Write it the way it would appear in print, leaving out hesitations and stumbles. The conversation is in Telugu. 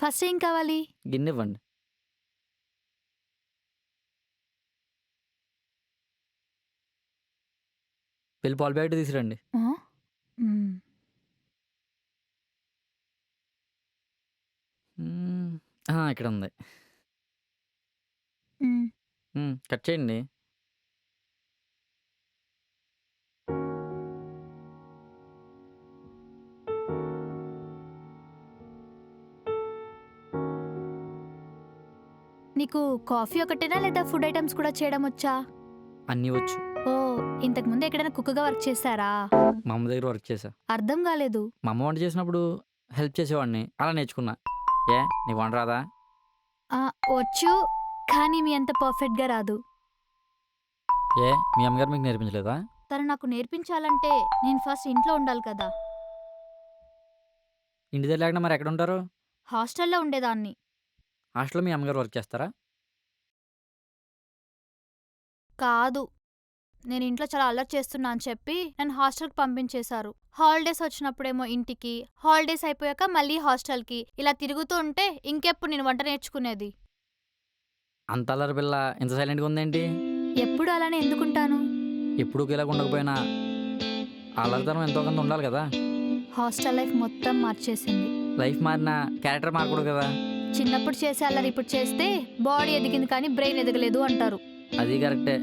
ఫస్ట్ ఏం కావాలి? గిన్నెవ్వండి. వెళ్ళి పాలు ప్యాకెట్ తీసుకురండి. ఆ! హ్మ్. హ్మ్. ఇక్కడ ఉంది. హ్మ్. కట్ చేయండి. నీకు కాఫీ ఒకటేనా లేదా ఫుడ్ ఐటెమ్స్ కూడా చేయడం వచ్చా? అన్నీ వచ్చు. ఓహ్! ఇంతకు ముందు ఎక్కడైనా కుక్‌గా వర్క్ చేశారా? మా అమ్మ దగ్గర వర్క్ చేశా. అర్థం కాలేదు. మా అమ్మ వంట చేసినప్పుడు హెల్ప్ చేసేవాడిని. అలా నేర్చుకున్నా. నీకు వంట రాదా? ఆ! వచ్చు. కానీ మీ అంత పర్ఫెక్ట్‌గా రాదు. మీ అమ్మగారు మీకు నేర్పించలేదా? తను నాకు నేర్పించాలంటే నేను ఫస్ట్ ఇంట్లో ఉండాలి కదా! ఇంటి దగ్గర లేకుండా మరి ఎక్కడుంటారు? హాస్టల్‌లో ఉండేదాన్ని. హాస్టల్‌లో మీ అమ్మగారు వర్క్ చేస్తారా? కాదు. నేను ఇంట్లో చాలా అల్లరి చేస్తున్నా అని చెప్పి నన్ను హాస్టల్‌కి పంపించేశారు. హాలిడేస్ వచ్చినప్పుడేమో ఇంటికి, హాలిడేస్ అయిపోయాక మళ్ళీ హాస్టల్‌కి ఇలా తిరుగుతూ ఉంటే ఇంకెప్పుడు నేను వంట నేర్చుకునేది? అంత అల్లరి పిల్ల ఇంత సైలెంట్‌గా ఉందేంటి? ఎప్పుడు అలానే ఎందుకుంటాను? ఎప్పుడూ ఒకేలాగా ఉండకపోయినా ఆ అల్లరితనం ఎంతో కొంత ఉండాలి కదా! హాస్టల్ లైఫ్ మొత్తం మార్చేసింది. లైఫ్ మారినా క్యారెక్టర్ మారకూడదు కదా! చిన్నప్పుడు చేసే అల్లరి ఇప్పుడు చేస్తే బాడీ ఎదిగింది కానీ బ్రెయిన్ ఎదగలేదు అంటారు. అది కరెక్టే.